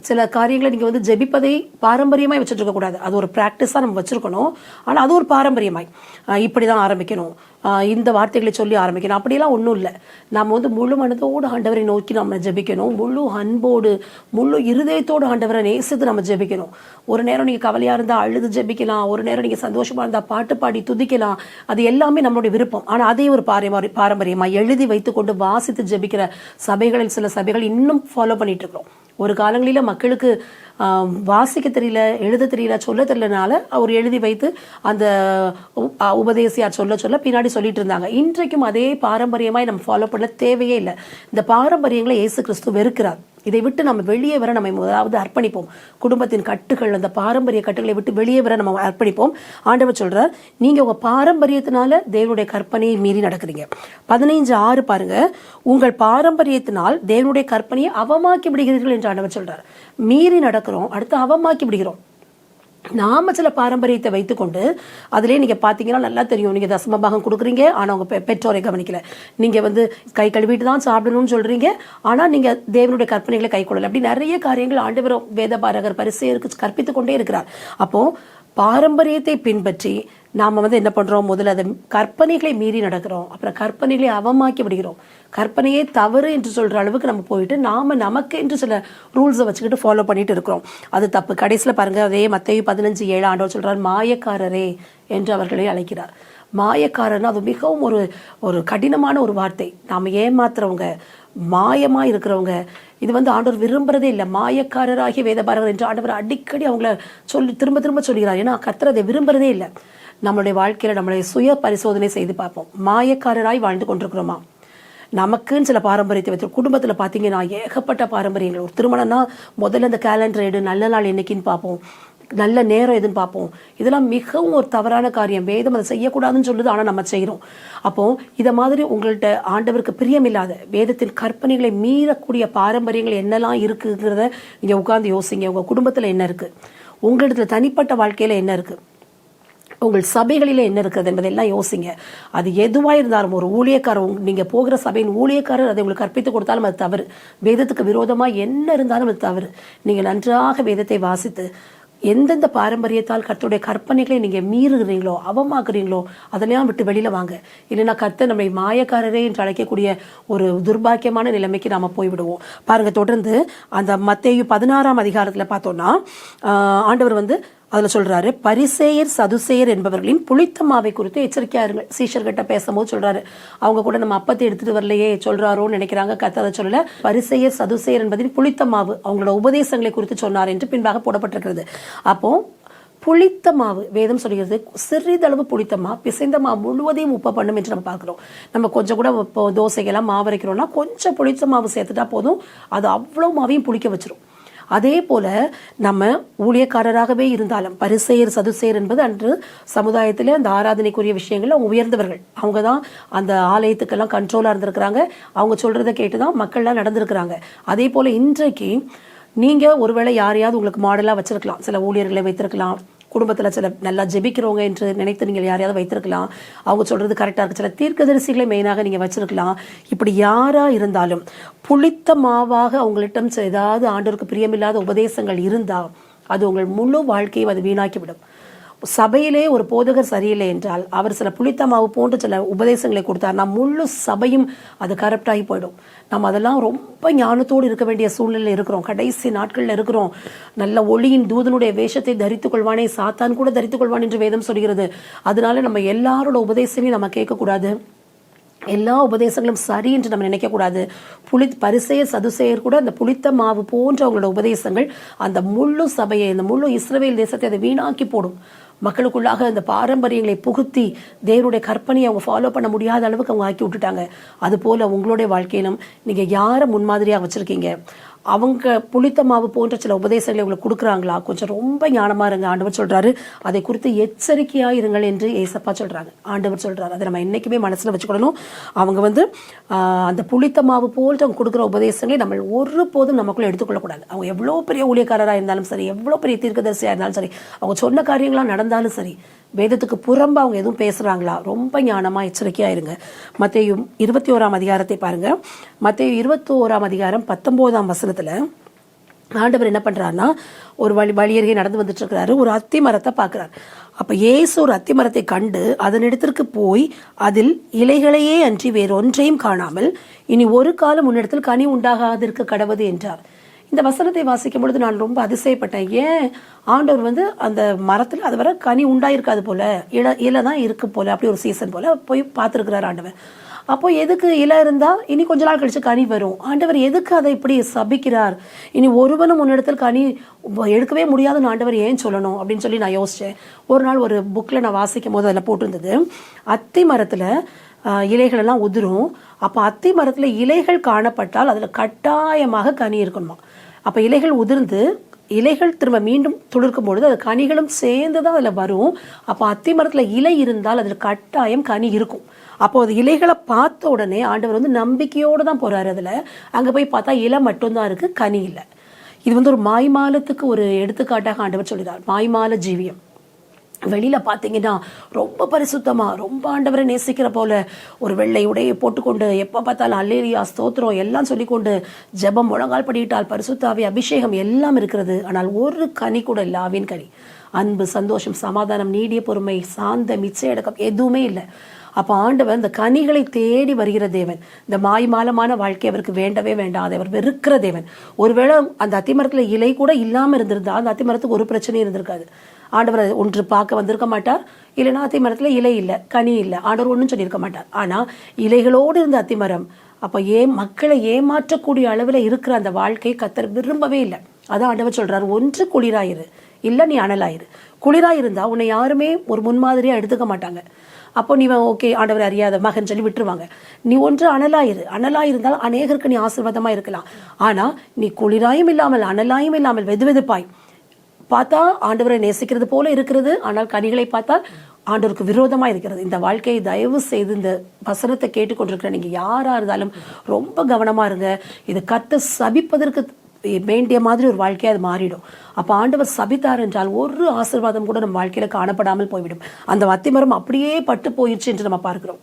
[SPEAKER 3] சில காரியங்களை நீங்கள் ஜெபிப்பதை பாரம்பரியமாய் வச்சுட்டு இருக்கக்கூடாது. அது ஒரு ப்ராக்டிஸாக நம்ம வச்சுருக்கணும். ஆனால் அது ஒரு பாரம்பரியமாய் இப்படி தான் ஆரம்பிக்கணும், இந்த வார்த்தைகளை சொல்லி ஆரம்பிக்கணும், அப்படியெல்லாம் ஒன்றும் இல்லை. நம்ம முழு மனதோடு ஆண்டவரை நோக்கி நம்ம ஜெபிக்கணும். முழு அன்போடு முழு இருதயத்தோடு ஆண்டவரை நேசித்து நம்ம ஜெபிக்கணும். ஒரு நேரம் நீங்கள் கவலையாக இருந்தால் அழுது ஜெபிக்கலாம், ஒரு நேரம் நீங்கள் சந்தோஷமாக இருந்தால் பாட்டு பாடி துதிக்கலாம். அது எல்லாமே நம்மளுடைய விருப்பம். ஆனால் அதே ஒரு பாரம்பரியமாக எழுதி வைத்துக்கொண்டு வாசித்து ஜெபிக்கிற சபைகளில் சில சபைகள் இன்னும் ஃபாலோ பண்ணிட்டு இருக்கிறோம். ஒரு காலங்களில் மக்களுக்கு வாசிக்க தெரியல, எழுத தெரியல, சொல்ல தெரியலனால அவர் எழுதி வைத்து அந்த உபதேசியார் சொல்ல பின்னாடி சொல்லிட்டு இருந்தாங்க. இன்றைக்கும் அதே பாரம்பரியமாய் நம்ம ஃபாலோ பண்ண தேவையே இல்லை. இந்த பாரம்பரியங்களை இயேசு கிறிஸ்து வெறுக்கிறார். இதை விட்டு நம்ம வெளியே வர நம்ம முதலாவது அர்ப்பணிப்போம். குடும்பத்தின் கட்டுகள், அந்த பாரம்பரிய கட்டுகளை விட்டு வெளியே வர நம்ம அர்ப்பணிப்போம். ஆண்டவர் சொல்றார், நீங்க உங்க பாரம்பரியத்தினால தேவனுடைய கற்பனையை மீறி நடக்கிறீங்க. 15:6 பாருங்க, உங்கள் பாரம்பரியத்தினால் தேவனுடைய கற்பனையை அவமாக்கி விடுகிறீர்கள் என்று ஆண்டவர் சொல்றார். மீறி நடக்கிறோம், அடுத்து அவமாக்கி விடுகிறோம். நாம சில பாரம்பரியத்தை வைத்துக்கொண்டு அதிலே நீங்க பாத்தீங்கன்னா நல்லா தெரியும். நீங்க தசமபாகம் கொடுக்குறீங்க, ஆனா உங்க பெற்றோரை கவனிக்கல. நீங்க கை கழுவிட்டு தான் சாப்பிடணும்னு சொல்றீங்க, ஆனா நீங்க தேவனுடைய கற்பனைகளை கை கொள்ளல. அப்படி நிறைய காரியங்கள் ஆண்டவர் வேதபாரகர் பரிசேயருக்கு கற்பித்துக் கொண்டே இருக்கிறார். அப்போ பாரம்பரியத்தை பின்பற்றி நாம என்ன பண்றோம், முதல்ல அதை கற்பனைகளை மீறி நடக்கிறோம், அப்புறம் கற்பனைகளை அவமாக்கி விடுகிறோம். கற்பனையே தவறு என்று சொல்ற அளவுக்கு நம்ம போயிட்டு நாம நமக்கு என்று சில ரூல்ஸை வச்சுக்கிட்டு ஃபாலோ பண்ணிட்டு இருக்கிறோம். அது தப்பு. கடைசியில் பாருங்க, அதே மத்தேயு 15:7 ஆண்டவர் சொல்றார், மாயக்காரரே என்று அவர்களை அழைக்கிறார். மாயக்காரர்னா அது மிகவும் ஒரு கடினமான ஒரு வார்த்தை. நாம ஏமாத்துறவங்க, மாயமா இருக்கிறவங்க, இது ஆண்டவர் விரும்புறதே இல்லை. மாயக்காரராகிய வேதபாரகர் என்று ஆண்டவர் அடிக்கடி அவங்கள திரும்ப திரும்ப சொல்கிறார். ஏன்னா கர்த்தர் அதை விரும்புறதே இல்லை. நம்மளுடைய வாழ்க்கையில நம்மளுடைய சுய பரிசோதனை செய்து பார்ப்போம். மாயக்காரராய் வாழ்ந்து கொண்டிருக்கிறோமா? நமக்குன்னு சில பாரம்பரியத்தை வைத்து குடும்பத்தில் பார்த்தீங்கன்னா ஏகப்பட்ட பாரம்பரியங்கள். ஒரு திருமணம்னா முதல்ல இந்த கேலண்டர் எடு, நல்ல நாள் என்னைக்குன்னு பார்ப்போம், நல்ல நேரம் எதுன்னு பார்ப்போம். இதெல்லாம் மிகவும் ஒரு தவறான காரியம். வேதம் அதை செய்யக்கூடாதுன்னு சொல்லுது, ஆனால் நம்ம செய்கிறோம். அப்போ இதை மாதிரி உங்கள்கிட்ட ஆண்டவருக்கு பிரியமில்லாத வேதத்தின் கற்பனைகளை மீறக்கூடிய பாரம்பரியங்கள் என்னெல்லாம் இருக்குங்கிறத நீங்க உட்கார்ந்து யோசிங்க. உங்க குடும்பத்தில் என்ன இருக்கு, உங்களிடத்துல தனிப்பட்ட வாழ்க்கையில என்ன இருக்கு, உங்கள் சபைகளிலே என்ன இருக்கிறது என்பதெல்லாம் யோசிங்க. அது எதுவாக இருந்தாலும், ஒரு ஊழியக்காரர், நீங்க போகிற சபையின் ஊழியக்காரர் அதை உங்களுக்கு கற்பித்து கொடுத்தாலும் அது தவறு. வேதத்துக்கு விரோதமாக என்ன இருந்தாலும் அது தவறு. நீங்க நன்றாக வேதத்தை வாசித்து எந்தெந்த பாரம்பரியத்தால் கர்த்தருடைய கற்பனைகளை நீங்க மீறுகிறீங்களோ, அவமாக்குறீங்களோ, அதெல்லாம் விட்டு வெளியில வாங்க. இல்லைன்னா கர்த்தர் நம்மை மாயக்காரரே என்று அழைக்கக்கூடிய ஒரு துர்பாக்கியமான நிலைமைக்கு நாம போய்விடுவோம். பாருங்க, தொடர்ந்து அந்த மத்தேயு 16ஆம் அதிகாரத்துல பார்த்தோம்னா ஆண்டவர் அதுல சொல்றாரு, பரிசேயர் சதுசேயர் என்பவர்களின் புளித்த மாவை குறித்து எச்சரிக்கையா இருங்க. சீஷர்கிட்ட பேசும்போது சொல்றாரு, அவங்க கூட நம்ம அப்பத்தை எடுத்துட்டு வரலையே சொல்றாரோன்னு நினைக்கிறாங்க. கர்த்தர் சொல்லல, பரிசேயர் சதுசேயர் என்பதின் புளித்த மாவு அவங்களோட உபதேசங்களை குறித்து சொன்னார் என்று பின்பாக போடப்பட்டிருக்கிறது. அப்போ புளித்த மாவு, வேதம் சொல்கிறது சிறிதளவு புளித்த மா பிசைந்த மா முழுவதையும் உப்ப பண்ணும் என்று நம்ம பார்க்கிறோம். நம்ம கொஞ்சம் கூட இப்போ தோசைக்கெல்லாம் மாவு அரைக்கிறோம்னா கொஞ்சம் புளித்த மாவு சேர்த்துட்டா போதும், அது அவ்வளவு மாவையும் புளிக்க வச்சிரும். அதே போல நம்ம ஊழியக்காரராகவே இருந்தாலும் பரிசேயர் சதுசேயர் என்பது அன்று சமுதாயத்தில் அந்த ஆராதனைக்குரிய விஷயங்கள்ல உயர்ந்தவர்கள். அவங்க தான் அந்த ஆலயத்துக்கெல்லாம் கண்ட்ரோலா இருந்திருக்கிறாங்க. அவங்க சொல்றதை கேட்டுதான் மக்கள்லாம் நடந்திருக்கிறாங்க. அதே போல இன்றைக்கு நீங்க ஒருவேளை யாரையாவது உங்களுக்கு மாடலா வச்சிருக்கலாம், சில ஊழியர்களை வைத்திருக்கலாம், குடும்பத்தில் சில நல்லா ஜெபிக்கிறவங்க என்று நினைத்து நீங்கள் யாரையாவது வைத்திருக்கலாம், அவங்க சொல்றது கரெக்டாக இருக்கு. சில தீர்க்கதரிசிகளை மெயினாக நீங்கள் வச்சிருக்கலாம். இப்படி யாரா இருந்தாலும் புளித்த மாவாக அவங்களிடம் ஏதாவது ஆண்டவருக்கு பிரியமில்லாத உபதேசங்கள் இருந்தால் அது உங்கள் முழு வாழ்க்கையை அது வீணாக்கிவிடும். சபையிலே ஒரு போதகர் சரியில்லை என்றால் அவர் சில புளித்த மாவு போன்று சில உபதேசங்களை கொடுத்தார், முழு சபையும் அது கரப்டாகி போயிடும். நம்ம அதெல்லாம் ரொம்ப ஞானத்தோடு இருக்க வேண்டிய சூழ்நிலை இருக்கிறோம். கடைசி நாட்கள்ல இருக்கிறோம். நல்ல ஒளியின் தூதனுடைய வேஷத்தை தரித்துக் கொள்வானே, சாத்தான் கூட தரித்துக் கொள்வான் என்று வேதம் சொல்கிறது. அதனால நம்ம எல்லாரோட உபதேசத்தையும் நம்ம கேட்கக்கூடாது. எல்லா உபதேசங்களும் சரி என்று நம்ம நினைக்கக்கூடாது. பரிசேயர் சதுசேயர் கூட அந்த புளித்த மாவு போன்ற அவங்களோட உபதேசங்கள் அந்த முழு சபையை, இந்த முழு இஸ்ரவேல் தேசத்தை அதை வீணாக்கி போடும். மக்களுக்குள்ளாக அந்த பாரம்பரியங்களை புகுத்தி தேவனுடைய கற்பனையை அவங்க ஃபாலோ பண்ண முடியாத அளவுக்கு அவங்க ஆக்கி விட்டுட்டாங்க. அது போல உங்களுடைய வாழ்க்கையிலும் நீங்க யாரை முன்மாதிரியாக வச்சிருக்கீங்க? அவங்க புளித்த மாவு போன்ற சில உபதேசங்களை உங்களுக்கு கொடுக்குறாங்களா, கொஞ்சம் ரொம்ப ஞானமா இருங்க. ஆண்டவர் சொல்றாரு அதை குறித்து எச்சரிக்கையா இருங்கள் என்று ஏசப்பா சொல்றாங்க. ஆண்டவர் சொல்றாரு, அதை நம்ம என்னைக்குமே மனசுல வச்சுக்கணும். அவங்க அந்த புளித்த மாவு போல் அவங்க கொடுக்குற உபதேசங்களை நம்ம ஒரு போதும் நமக்குள்ள எடுத்துக்கொள்ளக்கூடாது. அவங்க எவ்வளோ பெரிய ஊழியக்காரராக இருந்தாலும் சரி, எவ்வளோ பெரிய தீர்க்கதரிசியாக இருந்தாலும் சரி, அவங்க சொன்ன காரியங்களாம் நடந்தாலும் சரி, வேதத்துக்கு புறம்ப அவங்க எதுவும் பேசுறாங்களா, ரொம்ப ஞானமா எச்சரிக்கையா இருங்க. மத்தேயு 21ஆம் அதிகாரத்தை பாருங்க. மத்தேயு 21ஆம் அதிகாரம் 19ஆம் வசனத்துல ஆண்டவர் என்ன பண்றாருன்னா, ஒரு வழியருகே நடந்து வந்துட்டு இருக்கிறாரு. ஒரு அத்தி மரத்தை பார்க்கிறார். அப்ப இயேசு ஒரு அத்தி மரத்தை கண்டு அதனிடத்திற்கு போய் அதில் இலைகளையே அன்றி வேறொன்றையும் காணாமல் இனி ஒரு காலம் உன்னிடத்தில் கனி உண்டாகாதிருக்க கடவது என்றார். இந்த வசனத்தை வாசிக்கும் பொழுது நான் ரொம்ப அதிசயப்பட்டேன். ஏன் ஆண்டவர் அந்த மரத்தில் அது வரை கனி உண்டாயிருக்காது போல, இலை தான் இருக்கு போல, அப்படி ஒரு சீசன் போல போய் பார்த்துருக்கிறார் ஆண்டவர். அப்போ எதுக்கு இலை இருந்தா இனி கொஞ்ச நாள் கழிச்சு கனி வரும்? ஆண்டவர் எதுக்கு அதை இப்படி சபிக்கிறார்? இனி ஒருவனும் முன்னிடத்தில் கனி எடுக்கவே முடியாதுன்னு ஆண்டவர் ஏன் சொல்லணும் அப்படின்னு சொல்லி நான் யோசிச்சேன். ஒரு நாள் ஒரு புக்ல நான் வாசிக்கும் போது அதில் போட்டிருந்தது, அத்தி மரத்துல இலைகள் எல்லாம் உதிரும். அப்ப அத்தி மரத்துல இலைகள் காணப்பட்டால் அதுல கட்டாயமாக கனி இருக்கணுமா. அப்ப இலைகள் உதிர்ந்து இலைகள் திரும்ப மீண்டும் துளிர்க்கும் பொழுது அது கனிகளும் சேர்ந்துதான் அதுல வரும். அப்ப அத்தி மரத்துல இலை இருந்தால் அதுல கட்டாயம் கனி இருக்கும். அப்போ அது இலைகளை பார்த்த உடனே ஆண்டவர் நம்பிக்கையோடு தான் போறாரு. அதுல அங்க போய் பார்த்தா இலை மட்டும்தான் இருக்கு, கனி இல்லை. இது ஒரு மாய்மாலத்துக்கு ஒரு எடுத்துக்காட்டாக ஆண்டவர் சொல்கிறார். மாய்மால ஜீவியம் வெளியில பாத்தீங்கன்னா ரொம்ப பரிசுத்தமா, ரொம்ப ஆண்டவரை நேசிக்கிற போல ஒரு வெள்ளை உடையை போட்டுக்கொண்டு எப்ப பார்த்தாலும் அல்லேலியா ஸ்தோத்திரம் எல்லாம் சொல்லிக்கொண்டு ஜெபம் முழங்கால் படியிட்டால் பரிசுத்தாவி அபிஷேகம் எல்லாம் இருக்கிறது. ஆனால் ஒரு கனி கூட இல்லை. ஆவின் கனி, அன்பு, சந்தோஷம், சமாதானம், நீடிய பொறுமை, சாந்தம், இச்சையடக்கம் எதுவுமே இல்லை. அப்ப ஆண்டவர் இந்த கனிகளை தேடி வருகிற தேவன். இந்த மாய்மாலமான வாழ்க்கை அவருக்கு வேண்டவே வேண்டாம், அவர் வெறுக்கிற தேவன். ஒருவேளை அந்த அத்திமரத்துல இலை கூட இல்லாம இருந்திருந்தா அந்த அத்திமரத்துக்கு ஒரு பிரச்சனையும் இருந்திருக்காது. ஆண்டவர் ஒன்று பார்க்க வந்திருக்க மாட்டார். இல்லைன்னா அத்திமரத்துல இலை இல்லை, கனி இல்லை, ஆண்டவர் ஒன்றும் சொல்லியிருக்க மாட்டார். ஆனா இலைகளோடு இருந்த அத்திமரம் அப்ப மக்களை ஏமாற்றக்கூடிய அளவுல இருக்கிற அந்த வாழ்க்கையை கர்த்தர் விரும்பவே இல்லை. அதான் ஆண்டவர் சொல்றாரு, ஒன்று குளிராயிரு, இல்ல நீ அனலாயிரு. குளிராயிருந்தா உன்னை யாருமே ஒரு முன்மாதிரியா எடுத்துக்க மாட்டாங்க. அப்போ நீ ஓகே ஆண்டவர் அறியாத மகன் சொல்லி விட்டுருவாங்க. நீ ஒன்று அனலாயிருந்தால் அநேகருக்கு நீ ஆசீர்வாதமா இருக்கலாம். ஆனா நீ குளிராயும் இல்லாமல் அனலாயும் இல்லாமல் வெதுவெதுப்பாய் பார்த்தா ஆண்டவரை நேசிக்கிறது போல இருக்கிறது, ஆனால் கனிகளை பார்த்தால் ஆண்டவருக்கு விரோதமா இருக்கிறது. இந்த வாழ்க்கையை தயவு செய்து இந்த வசனத்தை கேட்டுக்கொண்டிருக்கிற நீங்க யாரா இருந்தாலும் ரொம்ப கவனமா இருங்க. இது கர்த்தர் சபிப்பதற்கு வேண்டிய மாதிரி ஒரு வாழ்க்கையை அது மாறிடும். அப்ப ஆண்டவர் சபித்தார் என்றால் ஒரு ஆசீர்வாதம் கூட நம்ம வாழ்க்கையில காணப்படாமல் போய்விடும். அந்த அத்திமரம் அப்படியே பட்டு போயிடுச்சு என்று நம்ம பார்க்கிறோம்.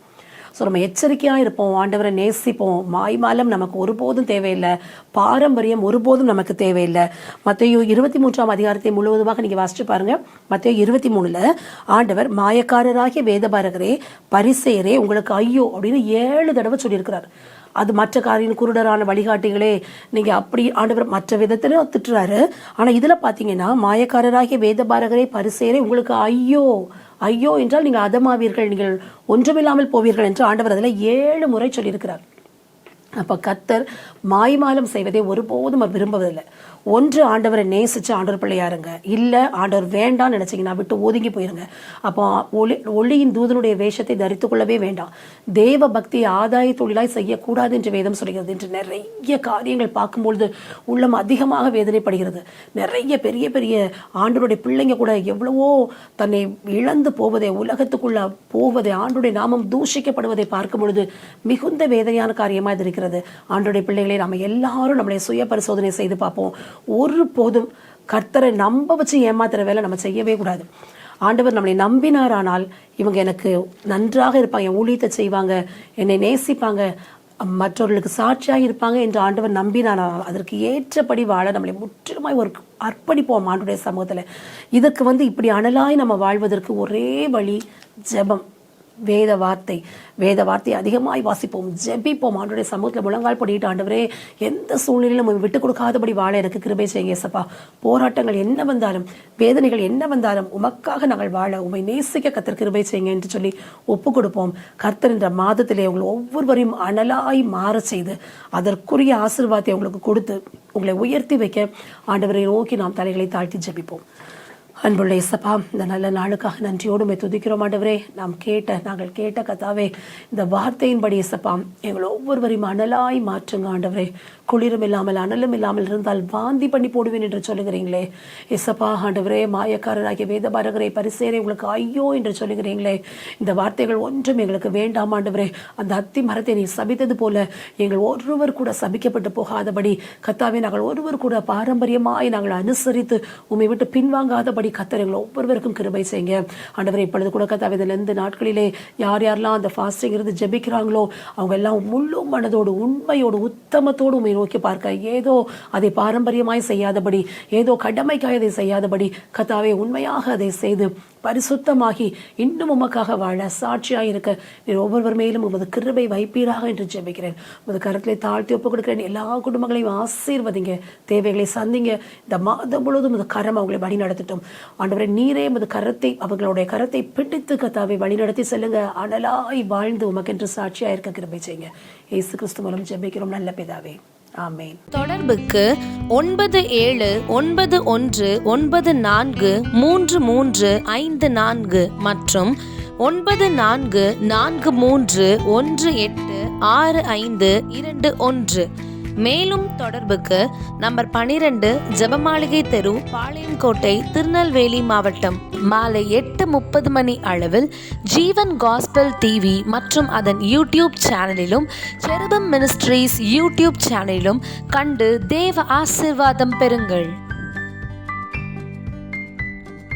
[SPEAKER 3] ஸோ நம்ம எச்சரிக்கையா இருப்போம், ஆண்டவரை நேசிப்போம். மாய்மாலம் நமக்கு ஒருபோதும் தேவையில்லை, பாரம்பரியம் ஒருபோதும் நமக்கு தேவையில்லை. மத்தேயு 23ஆம் அதிகாரத்தை முழுவதுமாக நீங்க வாசிச்சு பாருங்க. மத்தேயு 23ல ஆண்டவர் மாயக்காரராகிய வேதபாரகரே, பரிசேயரே உங்களுக்கு ஐயோ அப்படின்னு 7 தடவை சொல்லியிருக்கிறார். அது மற்ற காரியம் குருடரான வழிகாட்டிகளே நீங்க அப்படி ஆண்டவர் மற்ற விதத்துல திட்டுறாரு. ஆனா இதுல பாத்தீங்கன்னா மாயக்காரராகிய வேதபாரகரே, பரிசேயரே உங்களுக்கு ஐயோ, ஐயோ என்றால் நீங்கள் அதமாவீர்கள், நீங்கள் ஒன்றுமில்லாமல் போவீர்கள் என்று ஆண்டவர் அதில் 7 முறை சொல்லியிருக்கிறார். அப்ப கர்த்தர் மாய்மாலம் செய்வதை ஒருபோதும் விரும்புவதில்லை. ஒன்று ஆண்டவரை நேசிச்சு ஆண்டவர் பிள்ளையாருங்க, இல்ல ஆண்டவர் வேண்டாம் நினைச்சீங்கன்னா விட்டு ஒதுங்கி போயிருங்க. அப்போ ஒளியின் தூதனுடைய வேஷத்தை தரித்துக் கொள்ளவே வேண்டாம். தேவ பக்தியை ஆதாய தொழிலாய் செய்யக்கூடாது என்று வேதம் சொல்கிறது. என்று நிறைய காரியங்கள் பார்க்கும்பொழுது உள்ளம் அதிகமாக வேதனைப்படுகிறது. நிறைய பெரிய பெரிய ஆண்டவருடைய பிள்ளைங்க கூட எவ்வளவோ தன்னை இழந்து போவதை, உலகத்துக்குள்ள போவதை, ஆண்டவருடைய நாமம் தூஷிக்கப்படுவதை பார்க்கும் பொழுது மிகுந்த வேதனையான காரியமா இது இருக்கிறது. ஆண்டவருடைய பிள்ளைகளை நாம எல்லாரும் நம்மளை சுய பரிசோதனை செய்து பார்ப்போம். ஒரு போதும் கர்த்தரை நம்ப வச்சு ஏமாத்துற வேலை நம்ம செய்யவே கூடாது. ஆண்டவர் நம்மளை நம்பினாரானால் இவங்க எனக்கு நன்றாக இருப்பாங்க, என் ஊழியத்தை செய்வாங்க, என்னை நேசிப்பாங்க, மற்றவர்களுக்கு சாட்சியாக இருப்பாங்க என்று ஆண்டவர் நம்பினானால் அதற்கு ஏற்றபடி வாழ நம்மளை முற்றிலுமாய் ஒரு அர்ப்பணிப்போம் ஆண்டவருடைய சமூகத்துல. இதற்கு இப்படி அனலாய் நம்ம வாழ்வதற்கு ஒரே வழி ஜெபம், வேத வார்த்தை அதிகமாய் வாசிப்போம், ஜெபிப்போம். ஆண்டவருடைய சமூகத்தில் முழங்கால் படிட்டு ஆண்டவரே எந்த சூழ்நிலையிலும் விட்டு கொடுக்காதபடி வாழ எனக்கு கிருபை செய்யுங்க ஏசப்பா. போராட்டங்கள் என்ன வந்தாலும், வேதனைகள் என்ன வந்தாலும் உமக்காக நாங்கள் வாழ, உமை நேசிக்க கர்த்தர் கிருபை செய்யுங்க என்று சொல்லி ஒப்பு கொடுப்போம். கர்த்தர் என்ற மாதத்திலே உங்களை ஒவ்வொருவரையும் அனலாய் மாற செய்து அதற்குரிய ஆசீர்வாதத்தை உங்களுக்கு கொடுத்து உங்களை உயர்த்தி வைக்க ஆண்டவரை நோக்கி நாம் தலைகளை தாழ்த்தி ஜெபிப்போம். அன்புள்ள இயேசப்பா, இந்த நல்ல நாளுக்காக நன்றியோடு துதிக்கிறோம் ஆண்டவரே. நாங்கள் கேட்ட கர்த்தாவே, இந்த வார்த்தையின்படி இயேசப்பா எங்களை ஒவ்வொருவரையும் அனலாய் மாற்றுங்க ஆண்டவரே. குளிரும் இல்லாமல் அனலும் இல்லாமல் இருந்தால் வாந்தி பண்ணி போடுவேன் என்று சொல்லுகிறீங்களே. இசப்பா ஆண்டவரே, மாயக்காரராகிய வேதபாரகரை பரிசேரை உங்களுக்கு ஐயோ என்று சொல்லுகிறீங்களே. இந்த வார்த்தைகள் ஒன்றும் எங்களுக்கு வேண்டாம் ஆண்டவரே. அந்த அத்தி மரத்தை நீ சபித்தது போல எங்கள் ஒருவர் கூட சபிக்கப்பட்டு போகாதபடி கர்த்தாவே, நாங்கள் ஒருவர் கூட பாரம்பரியமாய் நாங்கள் அனுசரித்து உம்மை விட்டு பின்வாங்காதபடி கர்த்தர் எங்களை ஒவ்வொருவருக்கும் கிருபை செய்யுங்க ஆண்டவரே. இப்பொழுது கூட கர்த்தாவே, இந்த 2 நாட்களிலே யார் யாரெல்லாம் அந்த ஃபாஸ்டிங் இருந்து ஜெபிக்கிறாங்களோ அவங்க எல்லாம் முழு மனதோடு உண்மையோடு உத்தமத்தோடு உண்மை நோக்கி பார்க்க, ஏதோ அதை பாரம்பரியமாய் செய்யாதபடி, ஏதோ கடமைக்காக அதை செய்யாதபடி கர்த்தாவே உண்மையாக அதை செய்து பரிசுத்தமாகி இன்னும் உமக்காக வாழ சாட்சியாக இருக்க நீர் ஒவ்வொருவர் மேலும் உமது கிருபை வைப்பீராக என்று ஜெபிக்கிறேன். உமது கரத்திலே தாழ்த்தி ஒப்புக் கொடுக்கிறேன். எல்லா குடும்பங்களையும் ஆசீர்வதிங்க, தேவைகளை சந்திங்க. இந்த மாதம் முழுவதும் உமது கரம் அவங்களை வழி நடத்தட்டும் ஆண்டவரே. நீரே உமது கரத்தை அவர்களுடைய கரத்தை பிடித்து கர்த்தாவை வழி நடத்தி செல்லுங்க. அனலாய் வாழ்ந்து உமக்கென்று சாட்சியாக இருக்க கிருபை செய்யுங்க. இயேசு கிறிஸ்து மூலம் ஜெபிக்கிறோம் நல்ல பிதாவே, ஆமென்.
[SPEAKER 1] தொடர்புக்கு 9791943354 மற்றும் 9443186521. மேலும் தொடர்புக்கு நம்பர் 12 ஜெபமாளிகை தெரு, பாளையங்கோட்டை, திருநெல்வேலி மாவட்டம். மாலை 8:30 மணி அளவில் ஜீவன் காஸ்பல் டிவி மற்றும் அதன் யூடியூப் சேனலிலும் செருபம் மினிஸ்ட்ரீஸ் யூடியூப் சேனலிலும் கண்டு தேவ ஆசீர்வாதம் பெறுங்கள்.